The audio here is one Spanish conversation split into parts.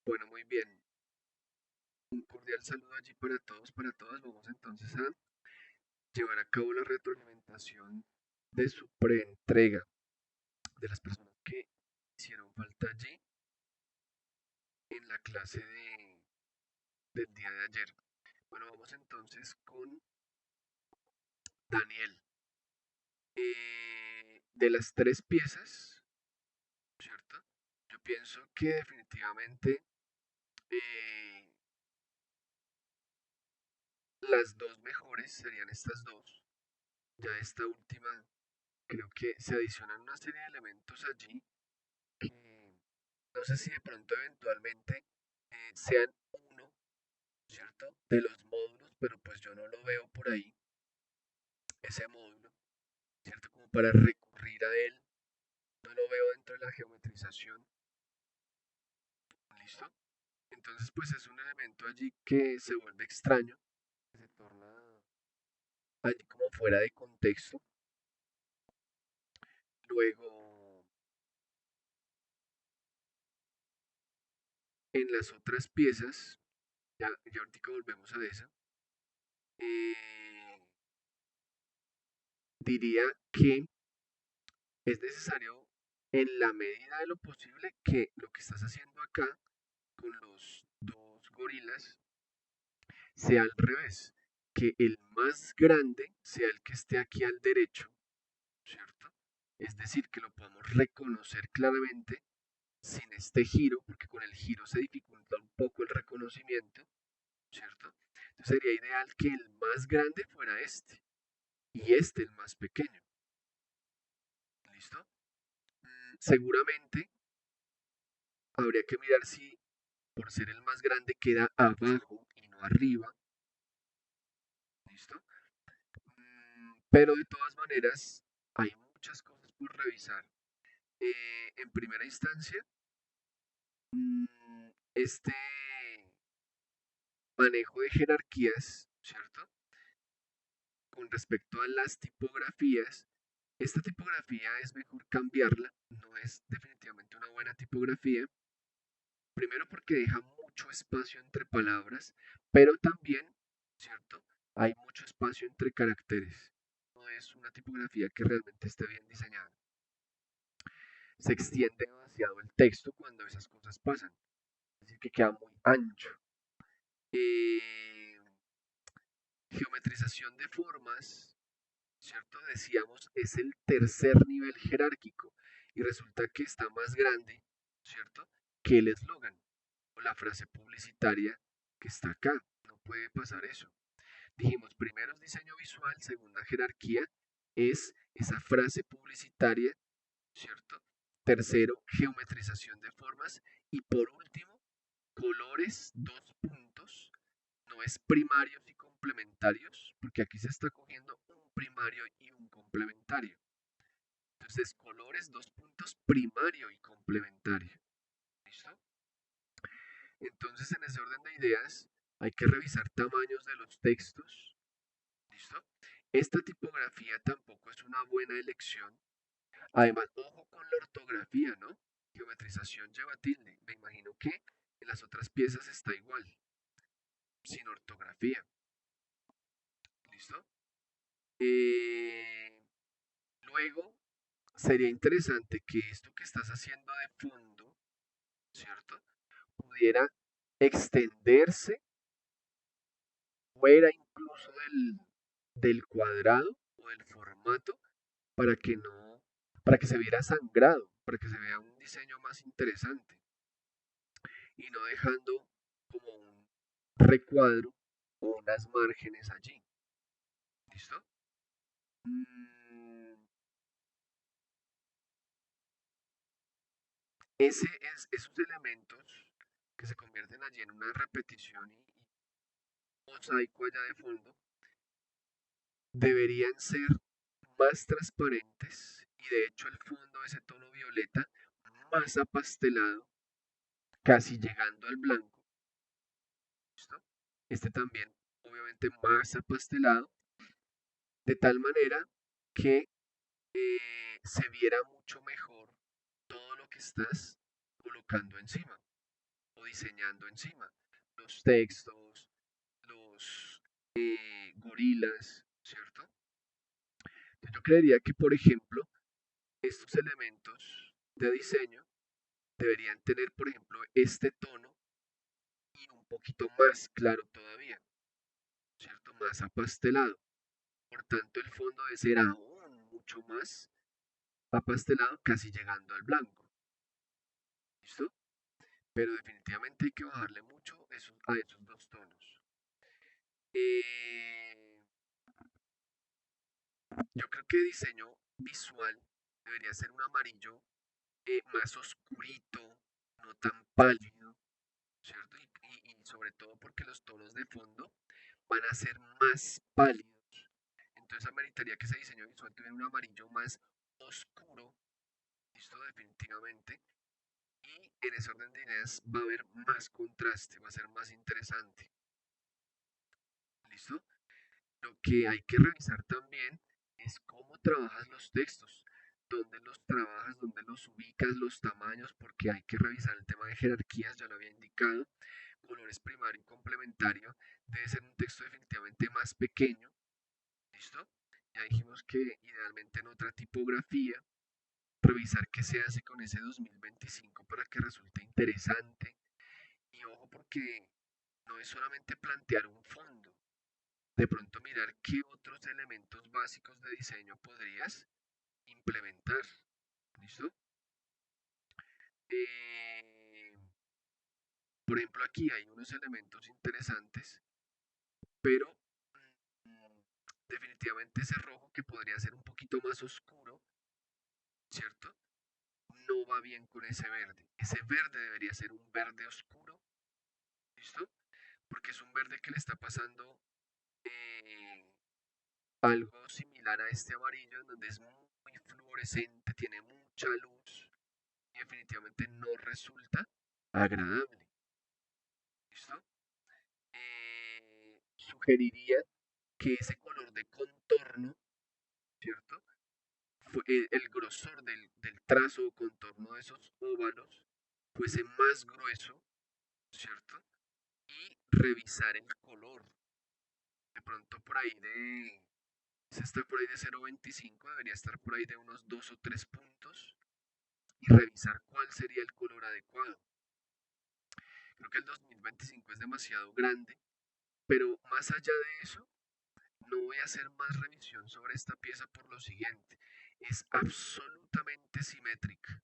Bueno, muy bien. Un cordial saludo allí para todos, para todas. Vamos entonces a llevar a cabo la retroalimentación de su preentrega de las personas que hicieron falta allí en la clase del día de ayer. Bueno, vamos entonces con Daniel. De las tres piezas, ¿cierto? Yo pienso que definitivamente eh, las dos mejores serían estas dos. Ya esta última creo que se adicionan una serie de elementos allí que no sé si de pronto eventualmente sean uno, ¿cierto? De los módulos, pero pues yo no lo veo por ahí, ese módulo, ¿cierto? Como para recurrir a él, no lo veo dentro de la geometrización, ¿listo? Entonces pues es un elemento allí que se vuelve extraño, que se torna allí como fuera de contexto. Luego, en las otras piezas, ya ahorita volvemos a esa, eh, diría que es necesario en la medida de lo posible que lo que estás haciendo acá con los dos gorilas sea al revés, que el más grande sea el que esté aquí al derecho, ¿cierto? Es decir, que lo podamos reconocer claramente sin este giro, porque con el giro se dificulta un poco el reconocimiento, ¿cierto? Entonces sería ideal que el más grande fuera este y este el más pequeño, ¿listo? Seguramente habría que mirar si por ser el más grande queda abajo y no arriba, ¿listo? Pero de todas maneras, hay muchas cosas por revisar. En primera instancia, este manejo de jerarquías, ¿cierto? Con respecto a las tipografías, esta tipografía es mejor cambiarla, no es definitivamente una buena tipografía. Primero porque deja mucho espacio entre palabras, pero también, ¿cierto? Hay mucho espacio entre caracteres. No es una tipografía que realmente esté bien diseñada. Se extiende demasiado el texto cuando esas cosas pasan, es decir, que queda muy ancho. Eh, Geometrización de formas, ¿cierto? Decíamos, es el tercer nivel jerárquico y resulta que está más grande, ¿cierto? Que el eslogan o la frase publicitaria que está acá. No puede pasar eso. Dijimos, primero es diseño visual, segunda jerarquía es esa frase publicitaria, ¿cierto? Tercero, geometrización de formas. Y por último, colores, dos puntos. No es primarios y complementarios, porque aquí se está cogiendo un primario y un complementario. Entonces, colores, dos puntos, primario y complementario. ¿Listo? Entonces, en ese orden de ideas, hay que revisar tamaños de los textos. ¿Listo? Esta tipografía tampoco es una buena elección. Además, ojo con la ortografía, ¿no? Geometrización lleva tilde. Me imagino que en las otras piezas está igual, sin ortografía. ¿Listo? Eh, Luego, sería interesante que esto que estás haciendo de fondo, ¿cierto? Pudiera extenderse fuera incluso del cuadrado o del formato para que no, para que se viera sangrado, para que se vea un diseño más interesante y no dejando como un recuadro o unas márgenes allí. ¿Listo? Mm, esos elementos que se convierten allí en una repetición y mosaico allá de fondo deberían ser más transparentes y de hecho el fondo de ese tono violeta más apastelado, casi llegando al blanco. ¿Listo? Este también obviamente más apastelado, de tal manera que se viera mucho mejor todo lo que estás colocando encima o diseñando encima. Los textos, los gorilas, ¿cierto? Yo creería que, por ejemplo, estos elementos de diseño deberían tener, por ejemplo, este tono y un poquito más claro todavía, ¿cierto? Más apastelado. Por tanto, el fondo debe ser aún mucho más apastelado, casi llegando al blanco. ¿Listo? Pero definitivamente hay que bajarle mucho a esos dos tonos. Eh, yo creo que diseño visual debería ser un amarillo más oscurito, no tan pálido, ¿cierto? Y sobre todo porque los tonos de fondo van a ser más pálidos. Entonces ameritaría que ese diseño visual tuviera un amarillo más oscuro, ¿listo? Definitivamente. Y en ese orden de ideas va a haber más contraste, va a ser más interesante, ¿listo? Lo que hay que revisar también es cómo trabajas los textos, dónde los trabajas, dónde los ubicas, los tamaños, porque hay que revisar el tema de jerarquías, ya lo había indicado, colores primario y complementario, debe ser un texto definitivamente más pequeño, ¿listo? Ya dijimos que idealmente en otra tipografía, revisar qué se hace con ese 2025 para que resulte interesante. Y ojo porque no es solamente plantear un fondo, de pronto mirar qué otros elementos básicos de diseño podrías implementar. ¿Listo? Eh, por ejemplo, aquí hay unos elementos interesantes, pero mm, definitivamente ese rojo que podría ser un poquito más oscuro, ¿cierto? No va bien con ese verde. Ese verde debería ser un verde oscuro, ¿listo? Porque es un verde que le está pasando eh, algo similar a este amarillo, en donde es muy fluorescente, tiene mucha luz y definitivamente no resulta agradable. ¿Listo? Sugeriría que ese color de contorno, ¿cierto? El grosor del trazo o contorno de esos óvalos fuese más grueso, ¿cierto? Y revisar el color. De pronto por ahí de, si está por ahí de 0,25, debería estar por ahí de unos 2 o 3 puntos y revisar cuál sería el color adecuado. Creo que el 2025 es demasiado grande, pero más allá de eso, no voy a hacer más revisión sobre esta pieza por lo siguiente. Es absolutamente simétrica.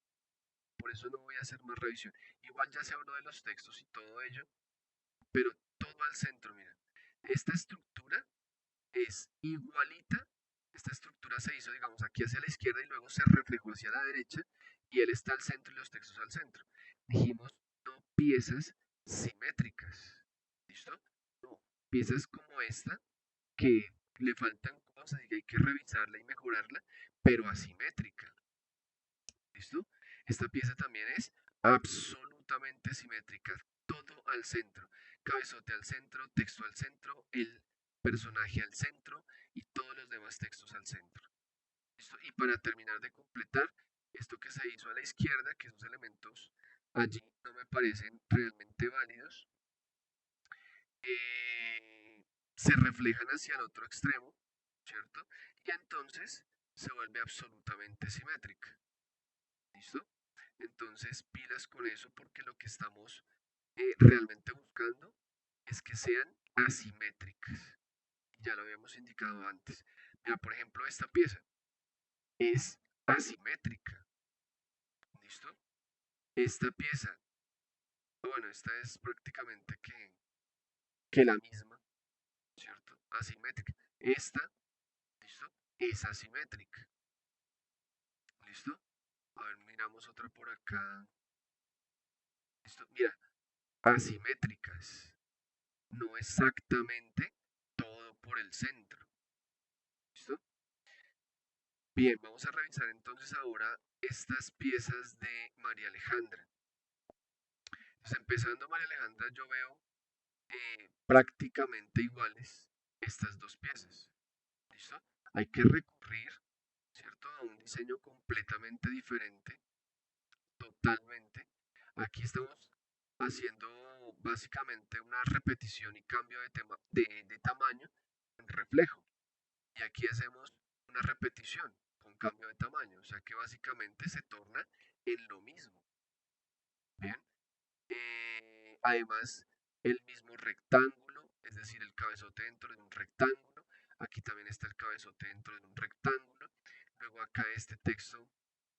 Por eso no voy a hacer más revisión. Igual ya se habló de los textos y todo ello, pero todo al centro, mira. Esta estructura es igualita. Esta estructura se hizo, digamos, aquí hacia la izquierda y luego se reflejó hacia la derecha y él está al centro y los textos al centro. Dijimos no piezas simétricas. ¿Listo? No, piezas como esta que le faltan cosas y que hay que revisarla y mejorarla, pero asimétrica. ¿Listo? Esta pieza también es absolutamente simétrica. Todo al centro. Cabezote al centro, texto al centro, el personaje al centro y todos los demás textos al centro. ¿Listo? Y para terminar de completar, esto que se hizo a la izquierda, que esos elementos allí no me parecen realmente válidos, se reflejan hacia el otro extremo, ¿cierto? Y entonces se vuelve absolutamente simétrica. ¿Listo? Entonces, pilas con eso porque lo que estamos realmente buscando es que sean asimétricas. Ya lo habíamos indicado antes. Mira, por ejemplo, esta pieza es asimétrica. ¿Listo? Esta pieza, bueno, esta es prácticamente que la misma, ¿cierto? Asimétrica. Esta, ¿listo? Es asimétrica. ¿Listo? A ver, miramos otra por acá. ¿Listo? Mira, asimétricas. No exactamente todo por el centro. ¿Listo? Bien, vamos a revisar entonces ahora estas piezas de María Alejandra. Entonces, empezando María Alejandra, yo veo prácticamente iguales estas dos piezas. ¿Listo? Hay que recurrir, ¿cierto? A un diseño completamente diferente, totalmente. Aquí estamos haciendo básicamente una repetición y cambio de tamaño en reflejo. Y aquí hacemos una repetición con cambio de tamaño, o sea que básicamente se torna en lo mismo. Bien. Además, el mismo rectángulo, es decir, el cabezote dentro de un rectángulo. Aquí también está el cabezote dentro de un rectángulo. Luego acá este texto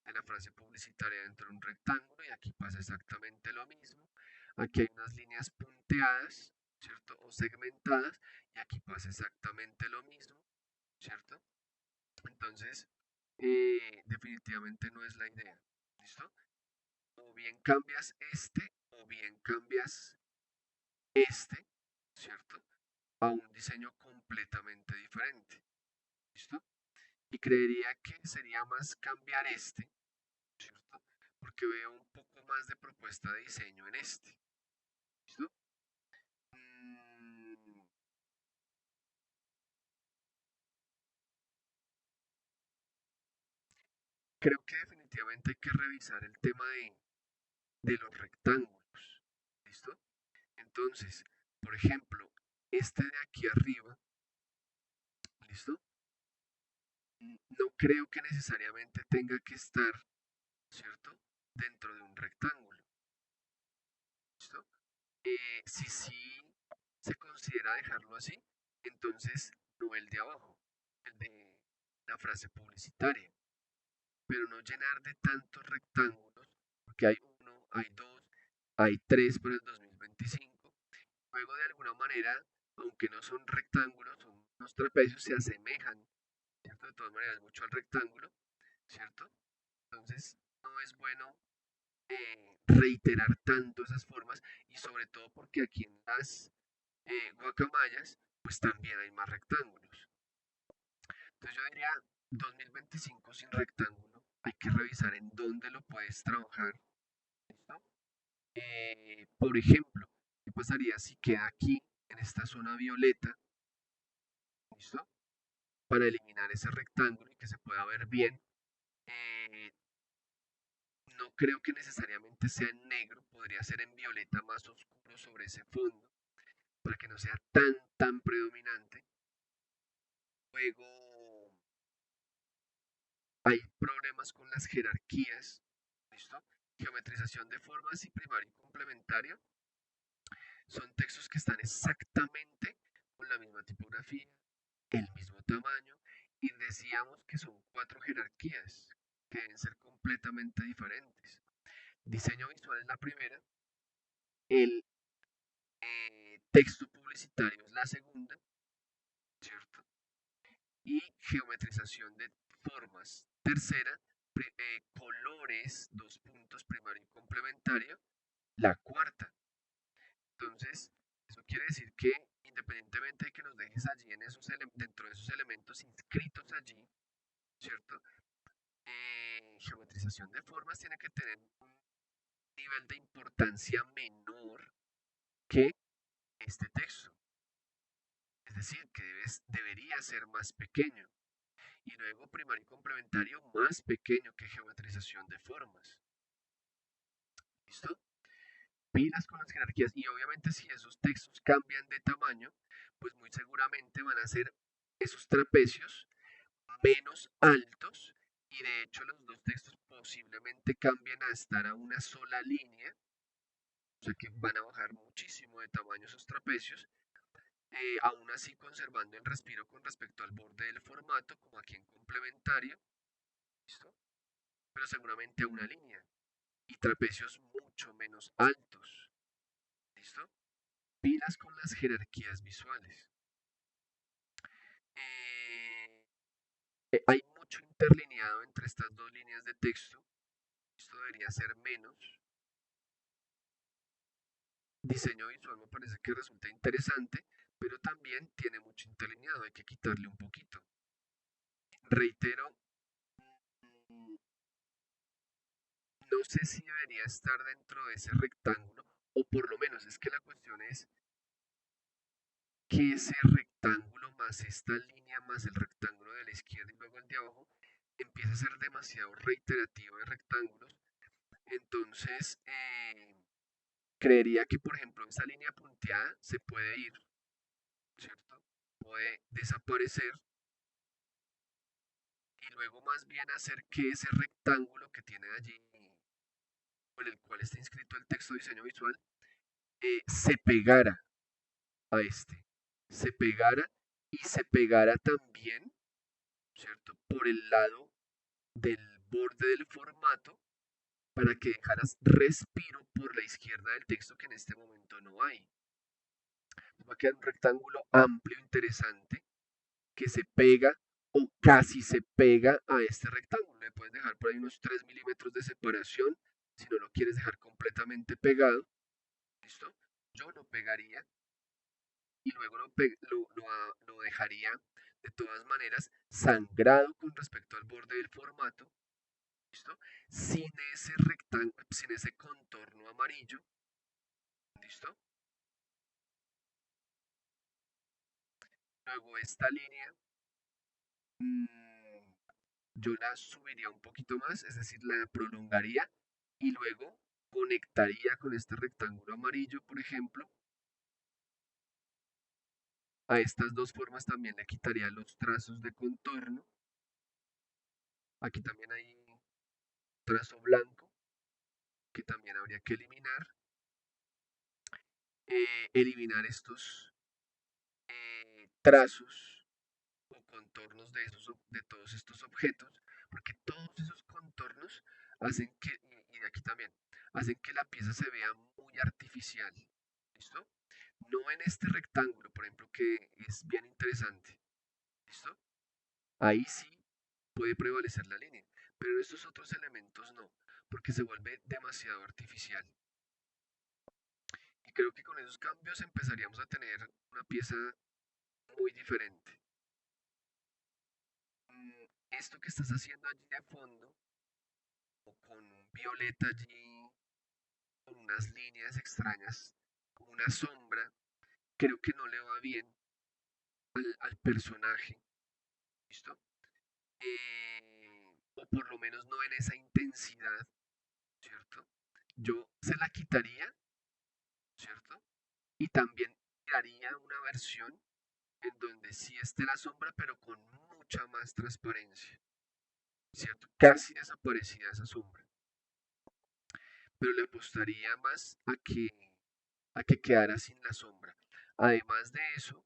de la frase publicitaria dentro de un rectángulo y aquí pasa exactamente lo mismo. Aquí hay unas líneas punteadas, ¿cierto? O segmentadas y aquí pasa exactamente lo mismo, ¿cierto? Entonces, definitivamente no es la idea, ¿listo? O bien cambias este o bien cambias este, ¿cierto? A un diseño completamente diferente, ¿listo? Y creería que sería más cambiar este, ¿cierto? Porque veo un poco más de propuesta de diseño en este, ¿listo? Mm, creo que definitivamente hay que revisar el tema de los rectángulos, ¿listo? Entonces, por ejemplo, este de aquí arriba, ¿listo? No creo que necesariamente tenga que estar, ¿cierto? Dentro de un rectángulo, ¿listo? Si sí se considera dejarlo así, entonces no el de abajo, el de la frase publicitaria, pero no llenar de tantos rectángulos, porque hay uno, hay dos, hay tres para el 2025. Luego de alguna manera, aunque no son rectángulos, son unos trapecios, se asemejan, ¿cierto? De todas maneras mucho al rectángulo, ¿cierto? Entonces no es bueno reiterar tanto esas formas y sobre todo porque aquí en las guacamayas pues también hay más rectángulos. Entonces yo diría 2025 sin rectángulo, hay que revisar en dónde lo puedes trabajar. ¿Listo? Por ejemplo, ¿qué pasaría si queda aquí en esta zona violeta? ¿Listo? Para eliminar ese rectángulo y que se pueda ver bien. Eh, no creo que necesariamente sea en negro, podría ser en violeta más oscuro sobre ese fondo, para que no sea tan predominante. Luego hay problemas con las jerarquías, ¿listo? Geometrización de formas y primario y complementario son textos que están exactamente con la misma tipografía, el mismo tamaño, y decíamos que son cuatro jerarquías que deben ser completamente diferentes. Diseño visual es la primera, el texto publicitario es la segunda, ¿cierto? Y geometrización de formas. Tercera, colores, dos puntos, primario y complementario. La cuarta. Entonces, eso quiere decir que independientemente de que nos dejes allí en dentro de esos elementos inscritos allí, ¿cierto? Geometrización de formas tiene que tener un nivel de importancia menor que este texto. Es decir, que debería ser más pequeño. Y luego primario y complementario más pequeño que geometrización de formas. ¿Listo? Pilas con las jerarquías y obviamente si esos textos cambian de tamaño, pues muy seguramente van a ser esos trapecios menos altos y de hecho los dos textos posiblemente cambien a estar a una sola línea, o sea que van a bajar muchísimo de tamaño esos trapecios, aún así conservando el respiro con respecto al borde del formato, como aquí en complementario, ¿listo? Pero seguramente a una línea y trapecios mucho menos altos. ¿Listo? Pilas con las jerarquías visuales. Eh, hay mucho interlineado entre estas dos líneas de texto. Esto debería ser menos. Diseño visual me parece que resulta interesante, pero también tiene mucho interlineado. Hay que quitarle un poquito. Reitero, mm, no sé si debería estar dentro de ese rectángulo, o por lo menos es que la cuestión es que ese rectángulo más esta línea más el rectángulo de la izquierda y luego el de abajo empieza a ser demasiado reiterativo de rectángulos. Entonces, creería que, por ejemplo, esa línea punteada se puede ir, ¿cierto? Puede desaparecer y luego más bien hacer que ese rectángulo que tiene allí, con el cual está inscrito el texto de diseño visual, se pegara a este, se pegara y se pegara también, ¿cierto? Por el lado del borde del formato para que dejaras respiro por la izquierda del texto que en este momento no hay. Va a quedar un rectángulo amplio, interesante, que se pega o casi se pega a este rectángulo. Le puedes dejar por ahí unos 3 milímetros de separación si no lo quieres dejar completamente pegado. ¿Listo? Yo lo pegaría y luego lo dejaría de todas maneras sangrado con respecto al borde del formato. ¿Listo? Sin ese rectángulo, sin ese contorno amarillo. ¿Listo? Luego esta línea mmm, yo la subiría un poquito más, es decir, la prolongaría y luego conectaría con este rectángulo amarillo, por ejemplo. A estas dos formas también le quitaría los trazos de contorno. Aquí también hay trazo blanco que también habría que eliminar. Eliminar estos trazos o contornos de todos estos objetos, porque todos esos contornos hacen que, y de aquí también, hacen que la pieza se vea muy artificial. ¿Listo? No en este rectángulo, por ejemplo, que es bien interesante. ¿Listo? Ahí sí puede prevalecer la línea, pero en estos otros elementos no, porque se vuelve demasiado artificial. Y creo que con esos cambios empezaríamos a tener una pieza muy diferente. Esto que estás haciendo allí de fondo, o con un violeta allí, con unas líneas extrañas, como una sombra, creo que no le va bien al personaje. ¿Listo? O por lo menos no en esa intensidad, ¿cierto? Yo se la quitaría, ¿cierto? Y también haría una versión en donde sí esté la sombra, pero con mucha más transparencia, ¿cierto? Casi desaparecida esa sombra. Pero le apostaría más a que quedara sin la sombra. Además de eso,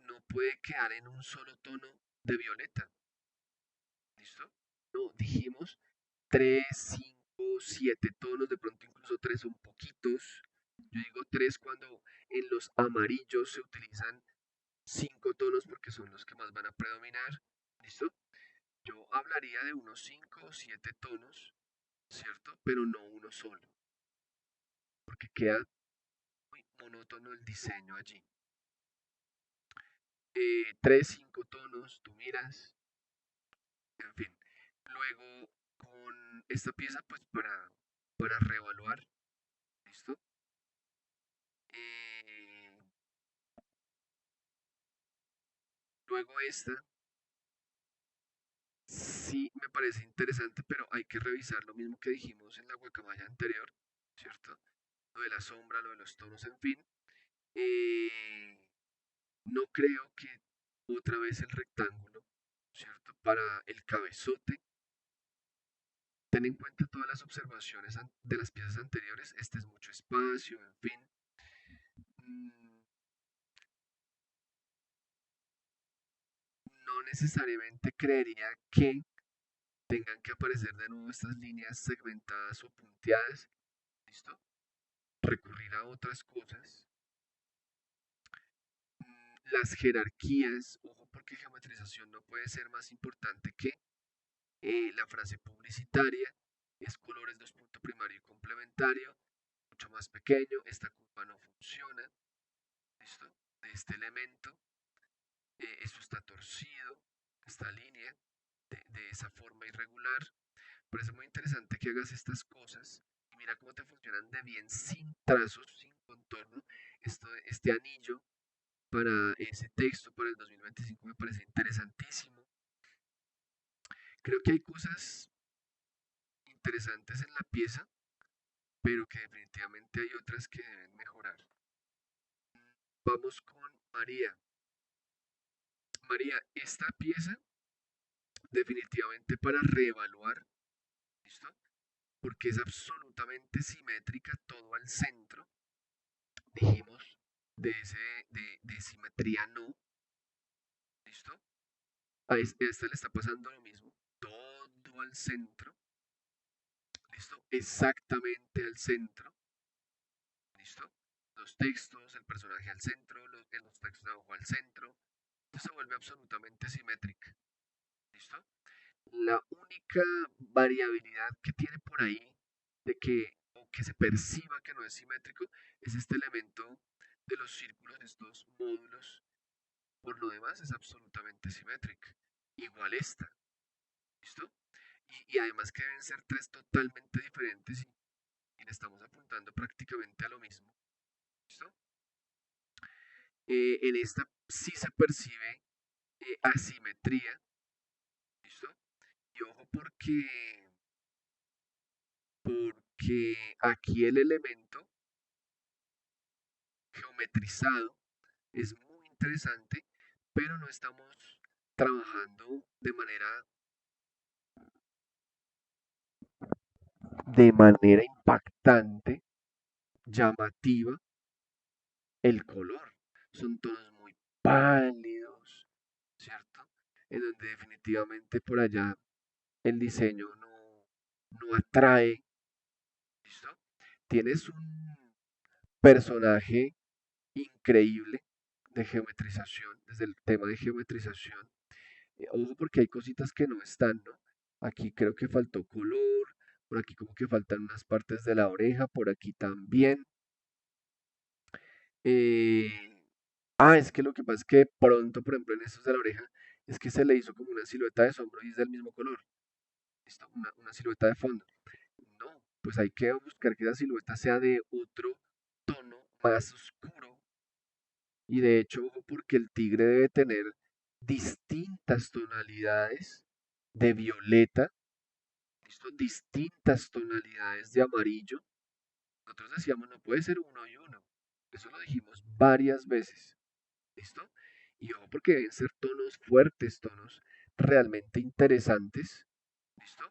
no puede quedar en un solo tono de violeta. ¿Listo? No, dijimos 3, 5, 7 tonos, de pronto incluso 3 son poquitos. Yo digo 3 cuando en los amarillos se utilizan 5 tonos porque son los que más van a predominar. ¿Listo? Yo hablaría de unos 5 o 7 tonos, ¿cierto? Pero no uno solo, porque queda muy monótono el diseño allí. 3, 5 tonos, tú miras, en fin. Luego, con esta pieza, pues para reevaluar, ¿listo? Eh, luego esta, sí me parece interesante, pero hay que revisar lo mismo que dijimos en la guacamaya anterior, ¿cierto? Lo de la sombra, lo de los tonos, en fin. Eh, no creo que otra vez el rectángulo, ¿cierto? Para el cabezote, ten en cuenta todas las observaciones de las piezas anteriores, este es mucho espacio, en fin. Mm, no necesariamente creería que tengan que aparecer de nuevo estas líneas segmentadas o punteadas, ¿listo? Recurrir a otras cosas. Las jerarquías, ojo porque geometrización no puede ser más importante que la frase publicitaria, es colores dos puntos primario y complementario, mucho más pequeño, esta curva no funciona, ¿listo? De este elemento, esto está torcido, esta línea, de esa forma irregular. Por eso es muy interesante que hagas estas cosas y mira cómo te funcionan de bien sin trazos, sin contorno. Este anillo para ese texto para el 2025 me parece interesantísimo. Creo que hay cosas interesantes en la pieza, pero que definitivamente hay otras que deben mejorar. Vamos con María. María, esta pieza definitivamente para reevaluar, ¿listo? Porque es absolutamente simétrica todo al centro. Dijimos de simetría no, ¿listo? A esta le está pasando lo mismo, todo al centro, ¿listo? Exactamente al centro, ¿listo? Los textos, el personaje al centro, los textos de abajo al centro, entonces se vuelve absolutamente simétrica, ¿listo? La única variabilidad que tiene por ahí de que, o que se perciba que no es simétrico, es este elemento de los círculos, estos módulos. Por lo demás es absolutamente simétrica. Igual esta, ¿listo? Y además que deben ser tres totalmente diferentes y le estamos apuntando prácticamente a lo mismo, ¿listo? En esta sí se percibe asimetría, ¿listo? Y ojo porque aquí el elemento geometrizado es muy interesante, pero no estamos trabajando de manera impactante, llamativa, el color. Son tonos muy pálidos, ¿cierto? En donde definitivamente por allá el diseño no atrae, ¿listo? Tienes un personaje increíble de geometrización, desde el tema de geometrización. Ojo porque hay cositas que no están, ¿no? Aquí creo que faltó color, por aquí como que faltan unas partes de la oreja, por aquí también. Eh, es que lo que pasa es que pronto, por ejemplo, en estos de la oreja, es que se le hizo como una silueta de sombra y es del mismo color. ¿Listo? Una silueta de fondo. No, pues hay que buscar que la silueta sea de otro tono más oscuro. Y de hecho, ojo, porque el tigre debe tener distintas tonalidades de violeta, ¿listo? Distintas tonalidades de amarillo. Nosotros decíamos, no puede ser uno y uno. Eso lo dijimos varias veces. ¿Listo? Y ojo porque deben ser tonos fuertes, tonos realmente interesantes. ¿Listo?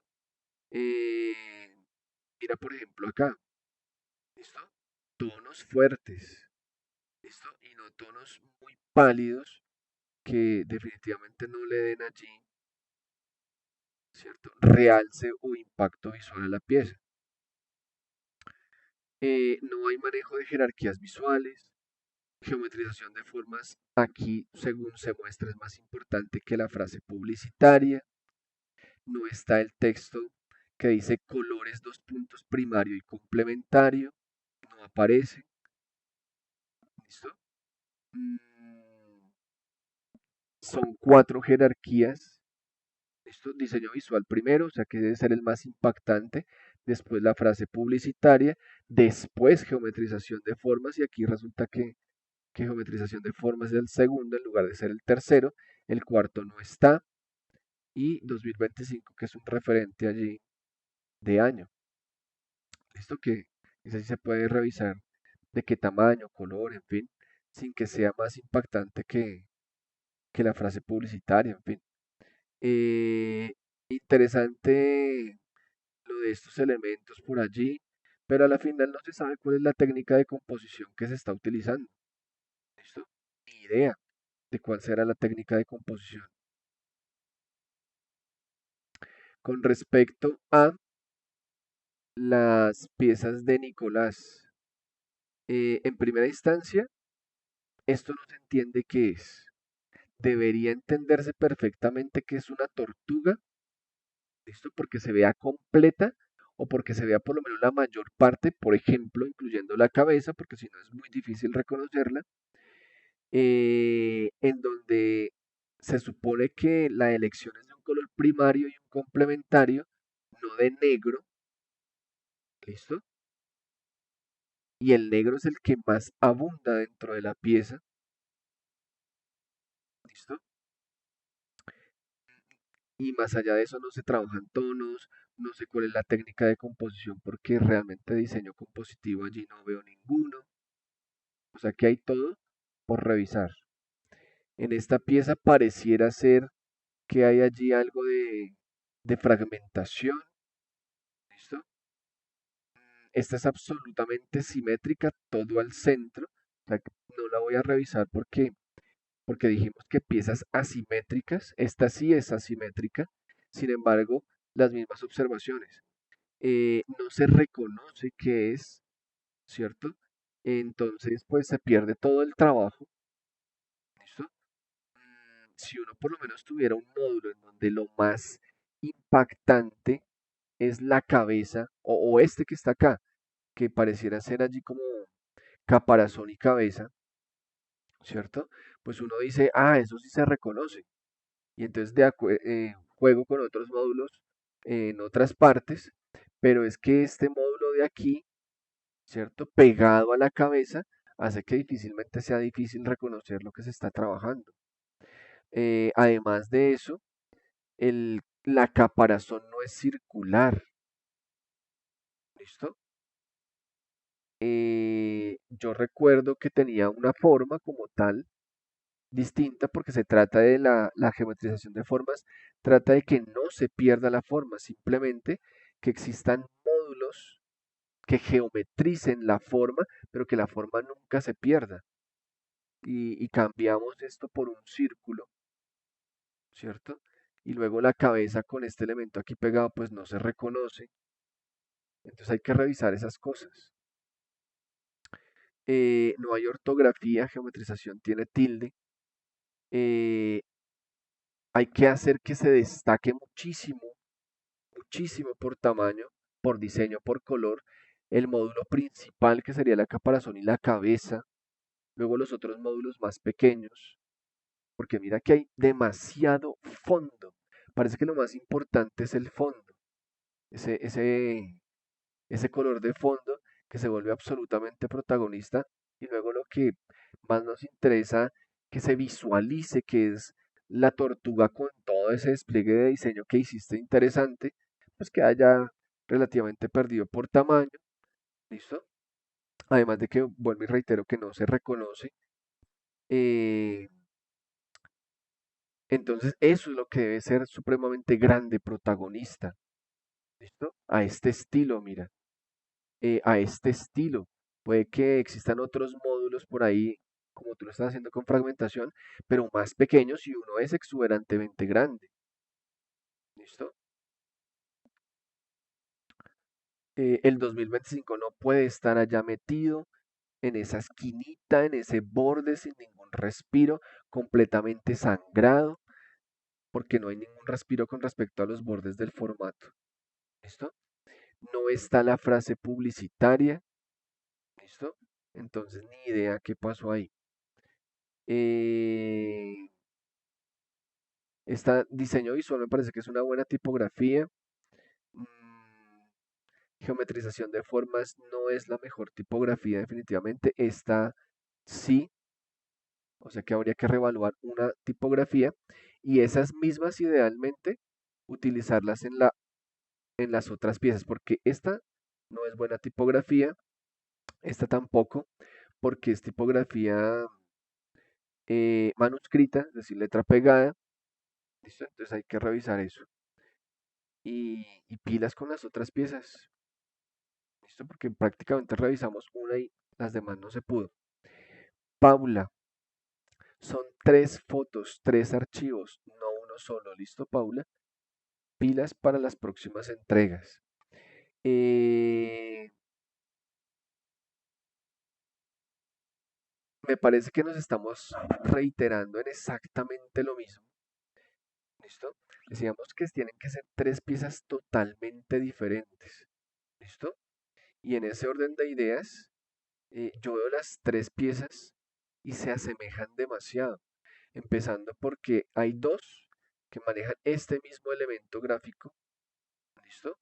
Eh, mira, por ejemplo, acá. ¿Listo? Tonos fuertes. ¿Listo? Y no tonos muy pálidos que definitivamente no le den allí, ¿cierto? Realce o impacto visual a la pieza. No hay manejo de jerarquías visuales. Geometrización de formas aquí, según se muestra, es más importante que la frase publicitaria. No está el texto que dice colores, dos puntos, primario y complementario. No aparece. ¿Listo? Mm, son cuatro jerarquías. ¿Listo? Diseño visual primero, o sea que debe ser el más impactante. Después la frase publicitaria. Después geometrización de formas. Y aquí resulta que geometrización de formas es el segundo en lugar de ser el tercero. El cuarto no está. Y 2025, que es un referente allí de año. Listo que ese sí se puede revisar de qué tamaño, color, en fin, sin que sea más impactante que la frase publicitaria, en fin. Eh, interesante lo de estos elementos por allí, pero a la final no se sabe cuál es la técnica de composición que se está utilizando. ¿Listo? Ni idea de cuál será la técnica de composición. Con respecto a las piezas de Nicolás, en primera instancia, esto no se entiende qué es. Debería entenderse perfectamente que es una tortuga, ¿listo? Porque se vea completa o porque se vea por lo menos la mayor parte, por ejemplo, incluyendo la cabeza, porque si no es muy difícil reconocerla, en donde se supone que la elección es de un color primario y un complementario, no de negro, ¿listo? Y el negro es el que más abunda dentro de la pieza, ¿listo? Y más allá de eso no se trabajan tonos, No sé cuál es la técnica de composición porque realmente diseño compositivo allí no veo ninguno. O sea que hay todo por revisar. En esta pieza pareciera ser que hay allí algo de fragmentación. ¿Listo? Esta es absolutamente simétrica, todo al centro. O sea que no la voy a revisar porque dijimos que piezas asimétricas, esta sí es asimétrica. Sin embargo, las mismas observaciones. No se reconoce qué es, ¿cierto? Entonces, pues se pierde todo el trabajo. ¿Listo? Si uno por lo menos tuviera un módulo en donde lo más impactante es la cabeza, o este que está acá, que pareciera ser allí como caparazón y cabeza, ¿cierto? Pues uno dice, ah, eso sí se reconoce. Y entonces juego con otros módulos en otras partes, pero es que este módulo de aquí, ¿cierto? Pegado a la cabeza, hace que difícilmente sea difícil reconocer lo que se está trabajando. Además de eso, la caparazón no es circular, ¿listo? Yo recuerdo que tenía una forma como tal distinta porque se trata de la geometrización de formas, trata de que no se pierda la forma, simplemente que existan módulos que geometricen la forma, pero que la forma nunca se pierda. Y cambiamos esto por un círculo, ¿cierto? Y luego la cabeza con este elemento aquí pegado, pues no se reconoce. Entonces hay que revisar esas cosas. No hay ortografía, geometrización tiene tilde. Eh, Hay que hacer que se destaque muchísimo, muchísimo por tamaño, por diseño, por color, el módulo principal que sería la caparazón y la cabeza, luego los otros módulos más pequeños, porque mira que hay demasiado fondo. Parece que lo más importante es el fondo, ese, ese, ese color de fondo que se vuelve absolutamente protagonista y luego lo que más nos interesa que se visualice que es la tortuga con todo ese despliegue de diseño que hiciste interesante, pues que haya relativamente perdido por tamaño, ¿listo? Además de que, vuelvo y reitero, que no se reconoce. eh, entonces, eso es lo que debe ser supremamente grande, protagonista, ¿listo? A este estilo, mira. A este estilo. Puede que existan otros módulos por ahí, como tú lo estás haciendo con fragmentación, pero más pequeños y uno es exuberantemente grande. ¿Listo? El 2025 no puede estar allá metido en esa esquinita, en ese borde sin ningún respiro, completamente sangrado, porque no hay ningún respiro con respecto a los bordes del formato. ¿Listo? No está la frase publicitaria. ¿Listo? Entonces, ni idea qué pasó ahí. Eh, Esta diseño visual me parece que es una buena tipografía. Mm, Geometrización de formas no es la mejor tipografía definitivamente. Esta sí, o sea que habría que reevaluar una tipografía y esas mismas idealmente utilizarlas en las otras piezas, porque esta no es buena tipografía, esta tampoco, porque es tipografía manuscrita, es decir, letra pegada. ¿Listo? Entonces hay que revisar eso. Y pilas con las otras piezas. ¿Listo? Porque prácticamente revisamos una y las demás no se pudo. Paula, son 3 fotos, 3 archivos, no uno solo. ¿Listo, Paula? Pilas para las próximas entregas. Eh, Me parece que nos estamos reiterando en exactamente lo mismo. ¿Listo? Decíamos que tienen que ser 3 piezas totalmente diferentes. ¿Listo? Y en ese orden de ideas, yo veo las 3 piezas y se asemejan demasiado, empezando porque hay dos que manejan este mismo elemento gráfico, ¿listo?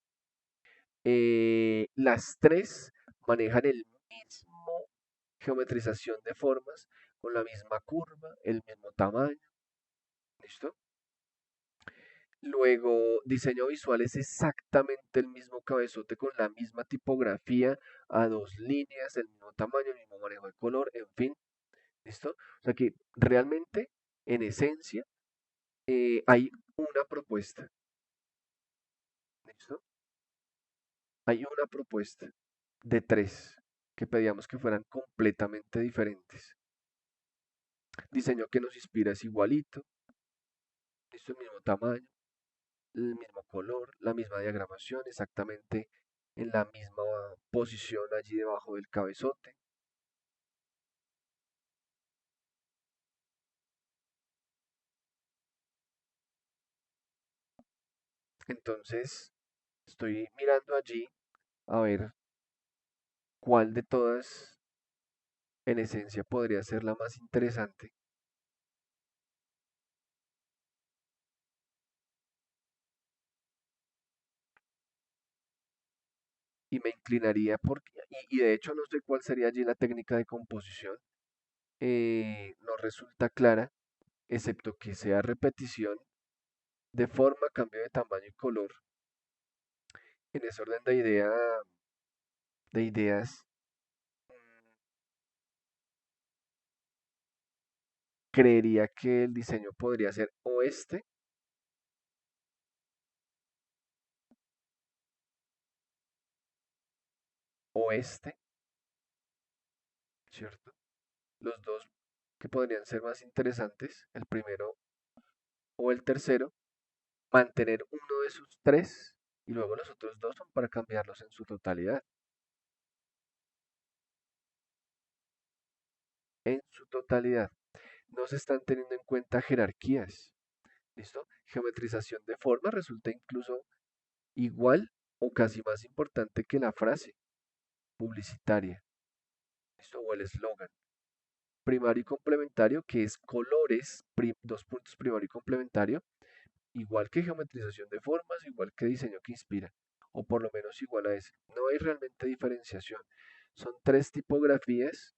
Las tres manejan el mismo geometrización de formas, con la misma curva, el mismo tamaño, ¿listo? Luego, diseño visual es exactamente el mismo cabezote con la misma tipografía, a dos líneas, el mismo tamaño, el mismo manejo de color, en fin, ¿listo? O sea que realmente, en esencia, hay una propuesta, ¿listo? Hay una propuesta de tres que pedíamos que fueran completamente diferentes. Diseño que nos inspira es igualito, ¿listo? El mismo tamaño, el mismo color, la misma diagramación, exactamente en la misma posición allí debajo del cabezote. Entonces, estoy mirando allí a ver cuál de todas en esencia podría ser la más interesante y me inclinaría por, y de hecho no sé cuál sería allí la técnica de composición, no resulta clara, excepto que sea repetición de forma, cambio de tamaño y color. En ese orden de ideas, creería que el diseño podría ser oeste, ¿cierto? Los dos que podrían ser más interesantes, el primero o el tercero, mantener uno de sus tres y luego los otros dos son para cambiarlos en su totalidad. En su totalidad. No se están teniendo en cuenta jerarquías. ¿Listo? Geometrización de forma resulta incluso igual o casi más importante que la frase publicitaria. ¿Listo? O el eslogan. Primario y complementario, que es colores, dos puntos primario y complementario, igual que geometrización de formas, igual que diseño que inspira, o por lo menos igual a ese. No hay realmente diferenciación. Son tres tipografías,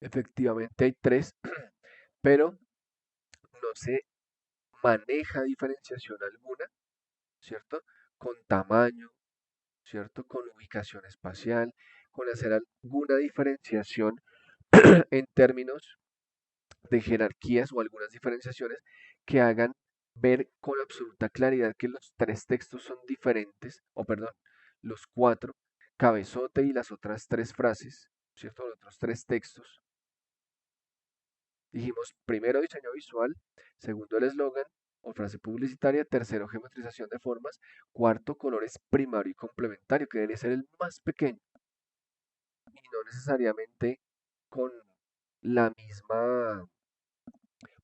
efectivamente hay tres, pero no se maneja diferenciación alguna, ¿cierto? Con tamaño, ¿cierto? Con ubicación espacial, con hacer alguna diferenciación en términos de jerarquías o algunas diferenciaciones que hagan ver con absoluta claridad que los tres textos son diferentes, o perdón, los cuatro, cabezote y las otras tres frases, ¿cierto? Los otros tres textos. Dijimos, primero diseño visual, segundo el eslogan o frase publicitaria, tercero geometrización de formas, cuarto colores primario y complementario, que debería ser el más pequeño y no necesariamente con la misma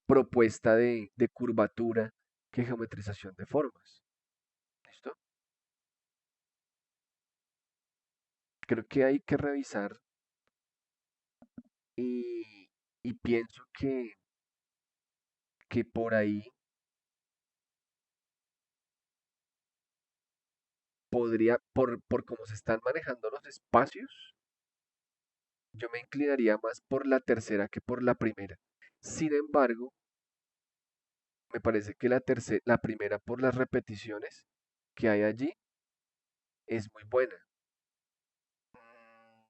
propuesta de curvatura que geometrización de formas. ¿Listo? Creo que hay que revisar y pienso que por ahí podría, por cómo se están manejando los espacios, yo me inclinaría más por la tercera que por la primera. Sin embargo, me parece que la primera por las repeticiones que hay allí es muy buena. Mm,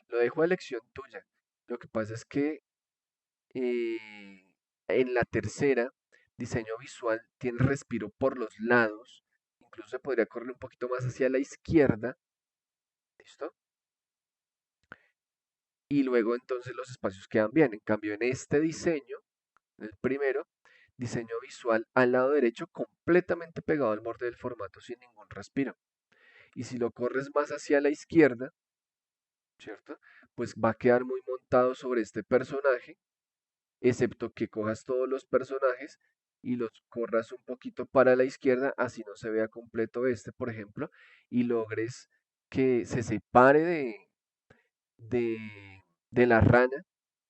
Lo dejo a elección tuya. Lo que pasa es que eh, en la tercera, diseño visual tiene respiro por los lados. Incluso se podría correr un poquito más hacia la izquierda. ¿Listo? Y luego entonces los espacios quedan bien. En cambio, en este diseño, en el primero, diseño visual al lado derecho completamente pegado al borde del formato sin ningún respiro. Y si lo corres más hacia la izquierda, ¿cierto? Pues va a quedar muy montado sobre este personaje, excepto que cojas todos los personajes y los corras un poquito para la izquierda, así no se vea completo este, por ejemplo, y logres que se separe de, de la rana,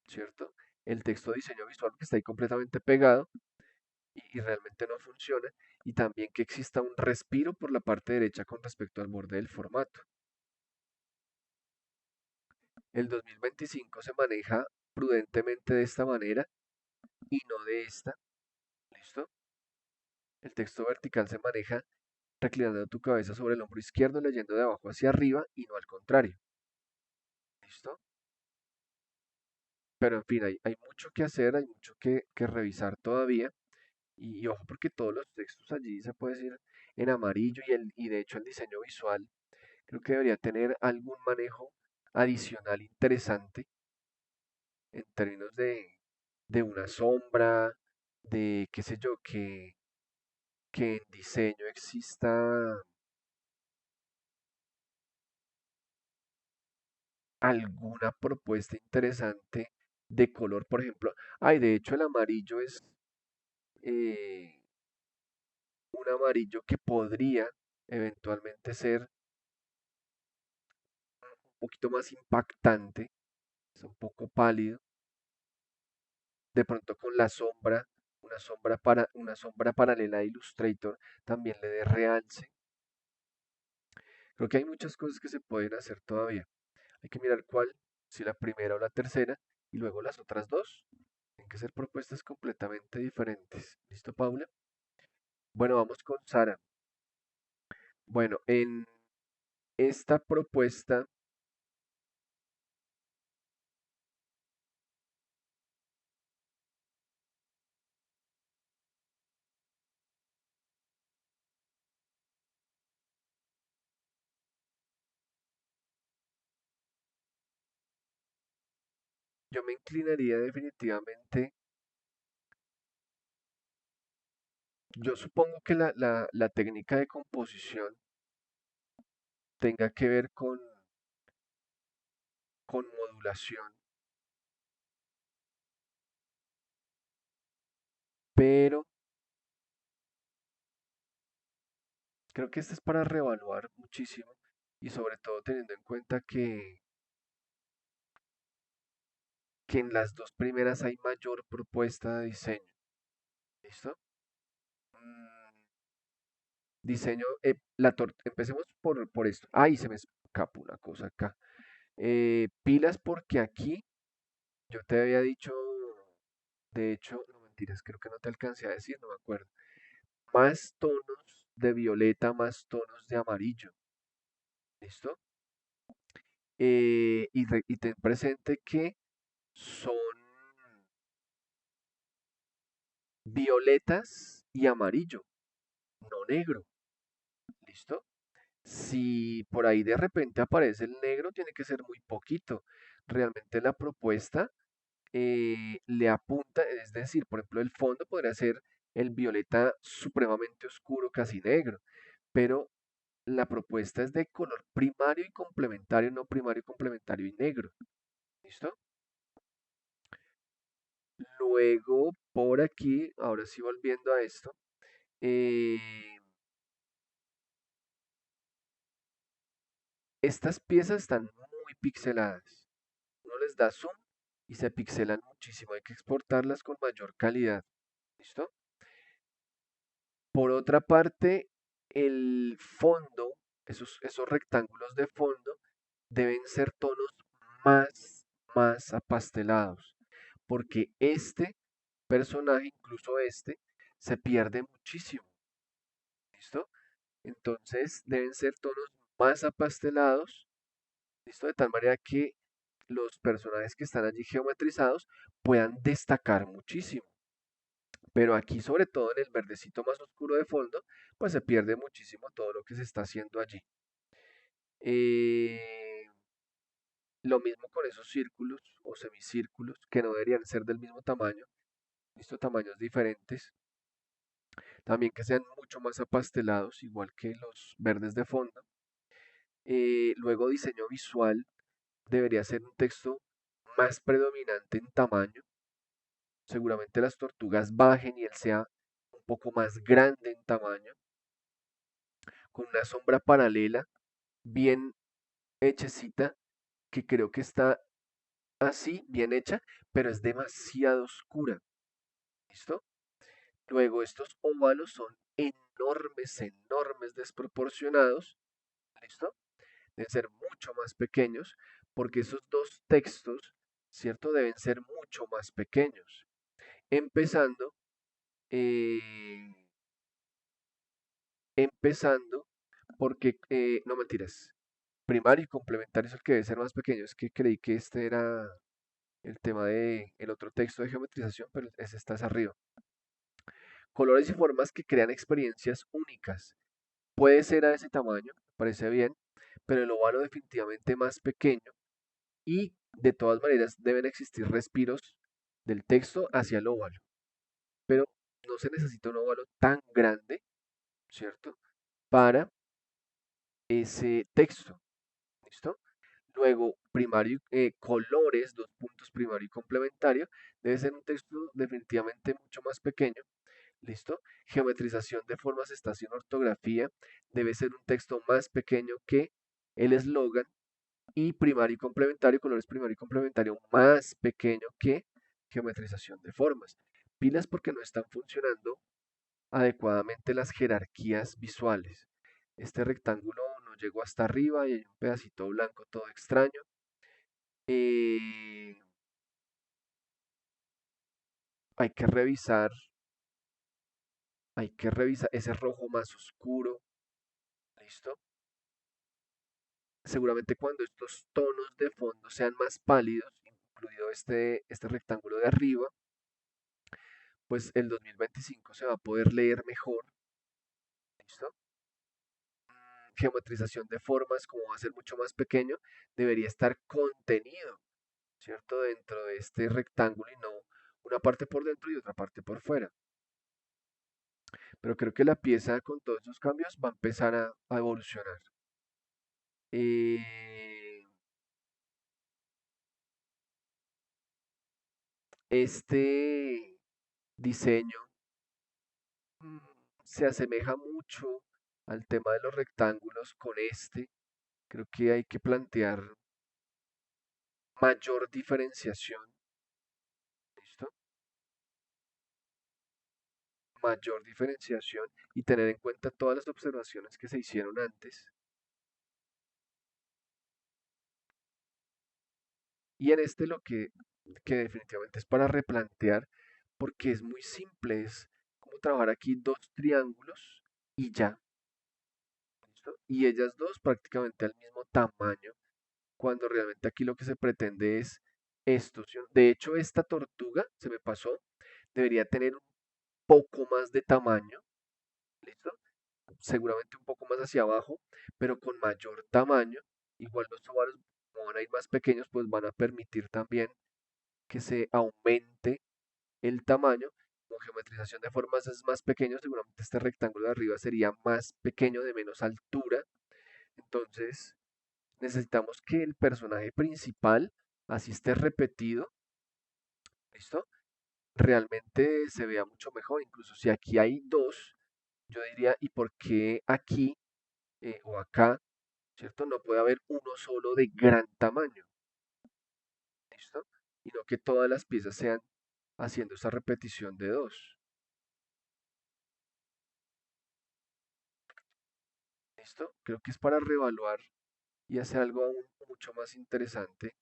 ¿cierto? El texto de diseño visual que está ahí completamente pegado y realmente no funciona, y también que exista un respiro por la parte derecha con respecto al borde del formato. El 2025 se maneja prudentemente de esta manera y no de esta, ¿listo? El texto vertical se maneja reclinando tu cabeza sobre el hombro izquierdo, leyendo de abajo hacia arriba y no al contrario. ¿Listo? Pero en fin, hay mucho que hacer, hay mucho que revisar todavía. Y ojo, porque todos los textos allí se puede decir en amarillo y de hecho el diseño visual creo que debería tener algún manejo adicional interesante en términos de una sombra, de qué sé yo, que en diseño exista alguna propuesta interesante de color, por ejemplo. Ay, de hecho el amarillo es eh, un amarillo que podría eventualmente ser un poquito más impactante, es un poco pálido, de pronto con la sombra, una sombra paralela de Illustrator también le dé realce. Creo que hay muchas cosas que se pueden hacer todavía. Hay que mirar cuál, si la primera o la tercera, y luego las otras dos. Tienen que ser propuestas completamente diferentes. ¿Listo, Paula? Bueno, vamos con Sara. Bueno, en esta propuesta, yo me inclinaría definitivamente. Yo supongo que la técnica de composición tenga que ver con modulación, pero creo que esta es para reevaluar muchísimo y sobre todo teniendo en cuenta que en las dos primeras hay mayor propuesta de diseño. ¿Listo? Mm, diseño, empecemos por esto. Ay, se me escapó una cosa acá. Pilas porque aquí yo te había dicho, de hecho, no mentiras, creo que no te alcancé a decir, no me acuerdo. Más tonos de violeta, más tonos de amarillo. ¿Listo? Y ten presente que son violetas y amarillo, no negro. ¿Listo? Si por ahí de repente aparece el negro, tiene que ser muy poquito. Realmente la propuesta le apunta, es decir, por ejemplo, el fondo podría ser el violeta supremamente oscuro, casi negro, pero la propuesta es de color primario y complementario, no primario, complementario y negro. ¿Listo? Luego, por aquí, ahora sí volviendo a esto, eh, estas piezas están muy pixeladas. Uno les da zoom y se pixelan muchísimo. Hay que exportarlas con mayor calidad. ¿Listo? Por otra parte, el fondo, esos rectángulos de fondo, deben ser tonos más, más apastelados. Porque este personaje, incluso este, se pierde muchísimo. ¿Listo? Entonces deben ser tonos más apastelados. ¿Listo? De tal manera que los personajes que están allí geometrizados puedan destacar muchísimo. Pero aquí, sobre todo en el verdecito más oscuro de fondo, pues se pierde muchísimo todo lo que se está haciendo allí. Eh, lo mismo con esos círculos o semicírculos que no deberían ser del mismo tamaño, estos tamaños diferentes, también que sean mucho más apastelados, igual que los verdes de fondo. Luego diseño visual debería ser un texto más predominante en tamaño. Seguramente las tortugas bajen y él sea un poco más grande en tamaño, con una sombra paralela bien hechecita, que creo que está así, bien hecha, pero es demasiado oscura. ¿Listo? Luego estos óvalos son enormes, enormes, desproporcionados. ¿Listo? Deben ser mucho más pequeños, porque esos dos textos, ¿cierto? Deben ser mucho más pequeños. Empezando, eh, empezando porque, no mentiras, primario y complementario es el que debe ser más pequeño. Es que creí que este era el tema de el otro texto de geometrización, pero ese está arriba. Colores y formas que crean experiencias únicas. Puede ser a ese tamaño, parece bien, pero el óvalo definitivamente más pequeño y de todas maneras deben existir respiros del texto hacia el óvalo, pero no se necesita un óvalo tan grande, ¿cierto? Para ese texto, ¿listo? Luego, primario, colores, dos puntos primario y complementario, debe ser un texto definitivamente mucho más pequeño, ¿listo? Geometrización de formas, estación, ortografía, debe ser un texto más pequeño que el eslogan y primario y complementario, colores primario y complementario más pequeño que geometrización de formas. Pilas porque no están funcionando adecuadamente las jerarquías visuales. Este rectángulo no llegó hasta arriba y hay un pedacito blanco todo extraño. Eh, hay que revisar, hay que revisar ese rojo más oscuro, ¿listo? Seguramente cuando estos tonos de fondo sean más pálidos, incluido este rectángulo de arriba, pues el 2025 se va a poder leer mejor, ¿listo? Geometrización de formas, como va a ser mucho más pequeño, debería estar contenido, ¿cierto? Dentro de este rectángulo y no una parte por dentro y otra parte por fuera. Pero creo que la pieza con todos esos cambios va a empezar a evolucionar. Eh, este diseño mm, se asemeja mucho al tema de los rectángulos con este. Creo que hay que plantear mayor diferenciación, ¿listo? Mayor diferenciación y tener en cuenta todas las observaciones que se hicieron antes. Y en este lo que definitivamente es para replantear, porque es muy simple, es como trabajar aquí dos triángulos y ya, ¿listo? Y ellas dos prácticamente al mismo tamaño, cuando realmente aquí lo que se pretende es esto, ¿sí? De hecho, esta tortuga, se me pasó, debería tener un poco más de tamaño, ¿listo? Seguramente un poco más hacia abajo, pero con mayor tamaño. Igual los ovarios, como van a ir más pequeños, pues van a permitir también que se aumente el tamaño. Con geometrización de formas es más pequeño, seguramente este rectángulo de arriba sería más pequeño, de menos altura. Entonces necesitamos que el personaje principal, así esté repetido, ¿listo? Realmente se vea mucho mejor. Incluso si aquí hay dos, yo diría, ¿y por qué aquí o acá, ¿cierto? No puede haber uno solo de gran tamaño, ¿listo? Y no que todas las piezas sean haciendo esa repetición de dos, ¿listo? Creo que es para reevaluar y hacer algo aún mucho más interesante,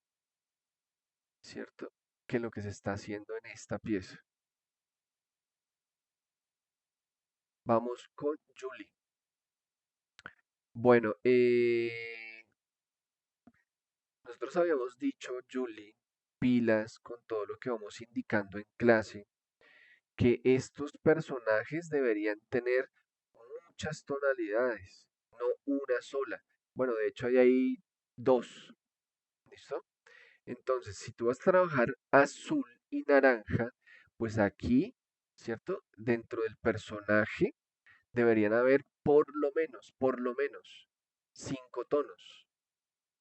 ¿cierto? Que lo que se está haciendo en esta pieza. Vamos con Julie. Bueno, nosotros habíamos dicho, Julie, pilas con todo lo que vamos indicando en clase, que estos personajes deberían tener muchas tonalidades, no una sola. Bueno, de hecho hay ahí dos, ¿listo? Entonces, si tú vas a trabajar azul y naranja, pues aquí, ¿cierto? Dentro del personaje deberían haber por lo menos, cinco tonos,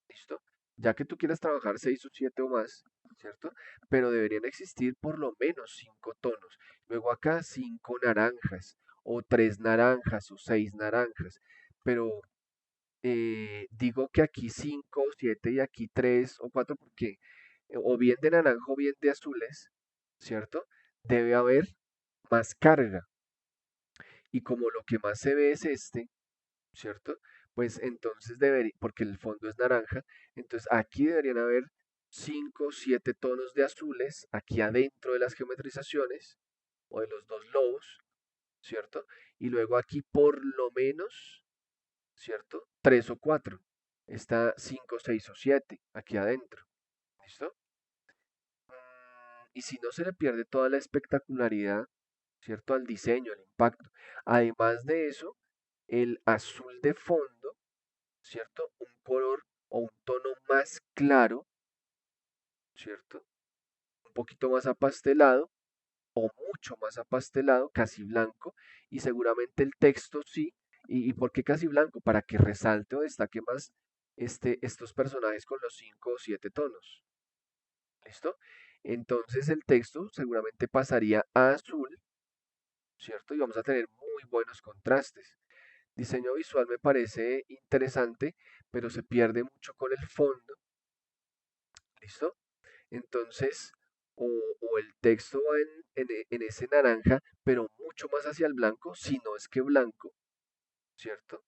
¿listo? Ya que tú quieras trabajar seis o siete o más, ¿cierto? Pero deberían existir por lo menos cinco tonos. Luego acá cinco naranjas, o tres naranjas, o seis naranjas. Pero digo que aquí cinco, siete y aquí tres o cuatro, porque o bien de naranja o bien de azules, ¿cierto? Debe haber más carga. Y como lo que más se ve es este, ¿cierto? Pues entonces debería, porque el fondo es naranja, entonces aquí deberían haber 5 7 tonos de azules aquí adentro de las geometrizaciones o de los dos lobos, ¿cierto? Y luego aquí por lo menos, ¿cierto? Tres o cuatro. Está 5, 6 o 7 aquí adentro. ¿Listo? Y si no se le pierde toda la espectacularidad, ¿cierto? Al diseño, al impacto. Además de eso, el azul de fondo, ¿cierto? Un color o un tono más claro, ¿cierto? Un poquito más apastelado o mucho más apastelado, casi blanco, y seguramente el texto sí. ¿Y por qué casi blanco? Para que resalte o destaque más estos personajes con los 5 o 7 tonos. ¿Listo? Entonces el texto seguramente pasaría a azul, ¿cierto? Y vamos a tener muy buenos contrastes. Diseño visual me parece interesante, pero se pierde mucho con el fondo, ¿listo? Entonces, o el texto va en ese naranja, pero mucho más hacia el blanco, si no es que blanco, ¿cierto?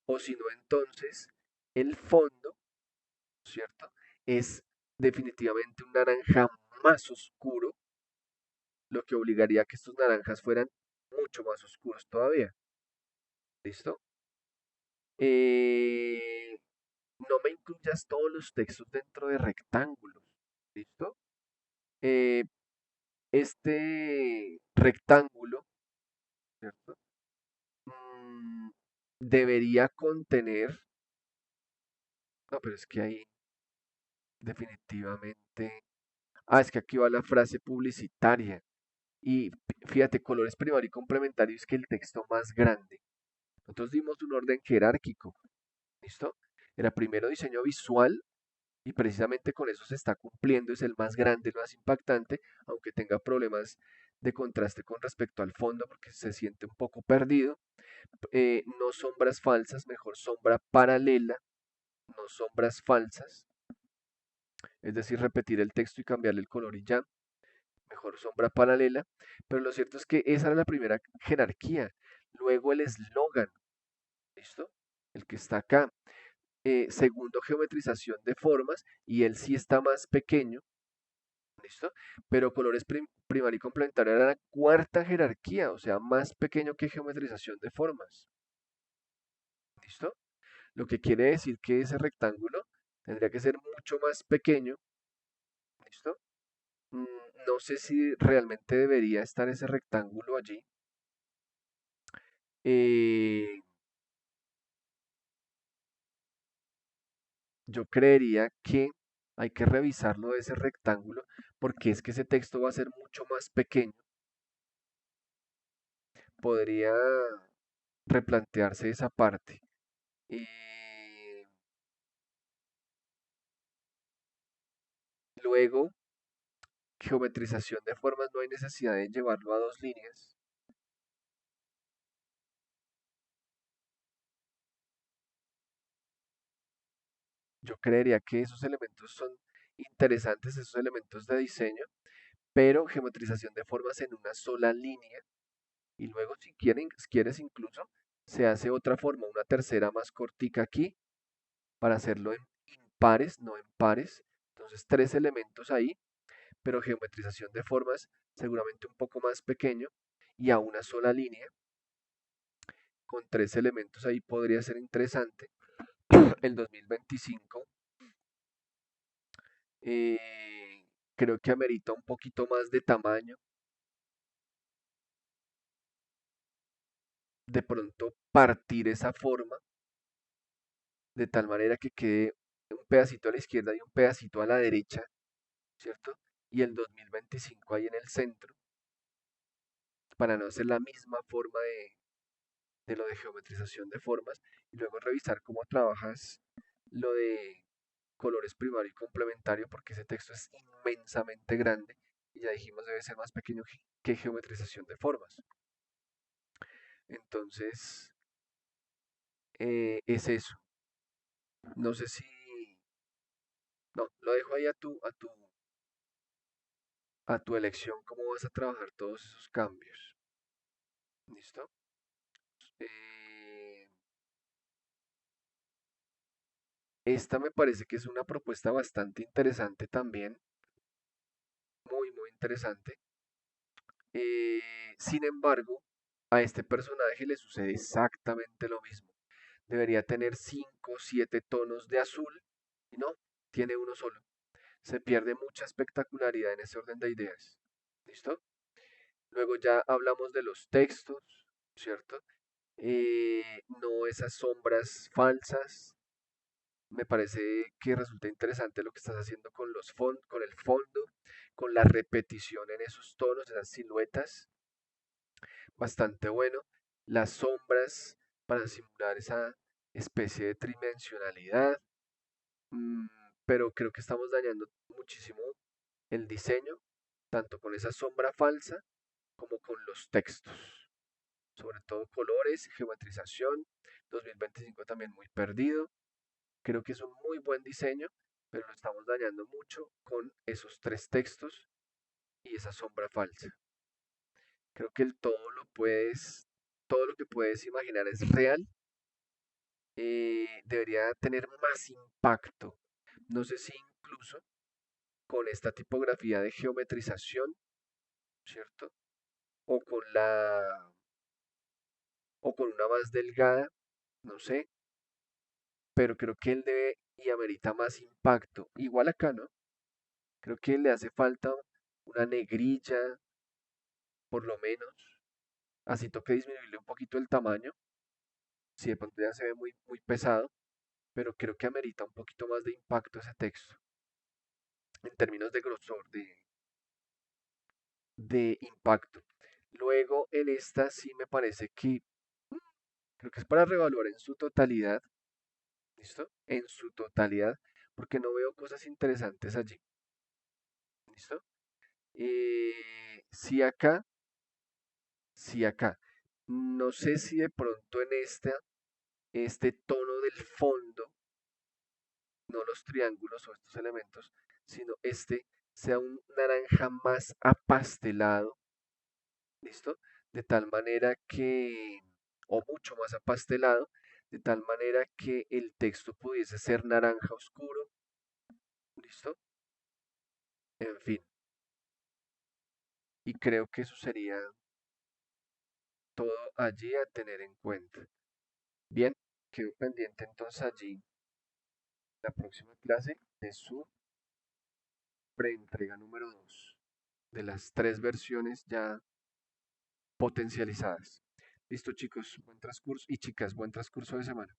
O si no, entonces el fondo, ¿cierto? Es definitivamente un naranja más oscuro, lo que obligaría a que estos naranjas fueran mucho más oscuros todavía, ¿listo? Eh, no me incluyas todos los textos dentro de rectángulos, ¿listo? Eh, este rectángulo, ¿cierto? Mm, debería contener, no, pero es que ahí definitivamente, es que aquí va la frase publicitaria y fíjate, colores primario y complementario es que el texto más grande. Nosotros dimos un orden jerárquico, ¿listo? Era primero diseño visual y precisamente con eso se está cumpliendo, es el más grande, el más impactante, aunque tenga problemas de contraste con respecto al fondo porque se siente un poco perdido. No sombras falsas, mejor sombra paralela, no sombras falsas, es decir, repetir el texto y cambiarle el color y ya, mejor sombra paralela, pero lo cierto es que esa era la primera jerarquía. Luego el eslogan, ¿listo? El que está acá. Segundo, geometrización de formas, y él sí está más pequeño, ¿listo? Pero colores primario y complementario era la cuarta jerarquía, o sea, más pequeño que geometrización de formas, ¿listo? Lo que quiere decir que ese rectángulo tendría que ser mucho más pequeño, ¿listo? Mm, no sé si realmente debería estar ese rectángulo allí. Eh, yo creería que hay que revisarlo de ese rectángulo porque es que ese texto va a ser mucho más pequeño. Podría replantearse esa parte. Eh, luego, geometrización de formas, no hay necesidad de llevarlo a dos líneas. Yo creería que esos elementos son interesantes, esos elementos de diseño, pero geometrización de formas en una sola línea y luego si quieres incluso se hace otra forma, una tercera más cortica aquí para hacerlo en impares, no en pares. Entonces tres elementos ahí, pero geometrización de formas seguramente un poco más pequeño y a una sola línea con tres elementos ahí podría ser interesante. El 2025 eh, creo que amerita un poquito más de tamaño, de pronto partir esa forma de tal manera que quede un pedacito a la izquierda y un pedacito a la derecha, ¿cierto? Y el 2025 ahí en el centro, para no hacer la misma forma de lo de geometrización de formas, y luego revisar cómo trabajas lo de colores primario y complementario, porque ese texto es inmensamente grande y ya dijimos debe ser más pequeño que geometrización de formas. Entonces, es eso. No sé si, no, lo dejo ahí a tu elección, cómo vas a trabajar todos esos cambios. ¿Listo? Eh, esta me parece que es una propuesta bastante interesante también, muy, muy interesante. Sin embargo, A este personaje le sucede exactamente lo mismo. Debería tener 5 o 7 tonos de azul y no, tiene uno solo. Se pierde mucha espectacularidad en ese orden de ideas. ¿Listo? Luego ya hablamos de los textos, ¿cierto? No esas sombras falsas. Me parece que resulta interesante lo que estás haciendo con con el fondo, con la repetición en esos tonos, esas siluetas. Bastante bueno. Las sombras para simular esa especie de tridimensionalidad. mm, pero creo que estamos dañando muchísimo el diseño, tanto con esa sombra falsa como con los textos. Sobre todo colores, geometrización. 2025 también muy perdido. Creo que es un muy buen diseño, pero lo estamos dañando mucho con esos tres textos y esa sombra falsa. Creo que todo lo que puedes imaginar es real. Debería tener más impacto. No sé si incluso con esta tipografía de geometrización, ¿cierto? O con o con una más delgada, no sé, pero creo que él debe y amerita más impacto. Igual acá, ¿no? Creo que le hace falta una negrilla, por lo menos. Así toque disminuirle un poquito el tamaño. Si de pronto ya se ve muy pesado, pero creo que amerita un poquito más de impacto ese texto. En términos de grosor, de impacto. Luego en esta sí me parece que creo que es para revaluar en su totalidad. ¿Listo? En su totalidad, porque no veo cosas interesantes allí. ¿Listo? Sí acá, sí acá. No sé si de pronto en este tono del fondo, no los triángulos o estos elementos, sino este sea un naranja más apastelado, ¿listo? De tal manera que, o mucho más apastelado, de tal manera que el texto pudiese ser naranja oscuro, ¿listo? En fin, y creo que eso sería todo allí a tener en cuenta. Bien, quedo pendiente entonces allí la próxima clase de su preentrega número 2 de las tres versiones ya potencializadas. Listo chicos, buen transcurso y chicas, buen transcurso de semana.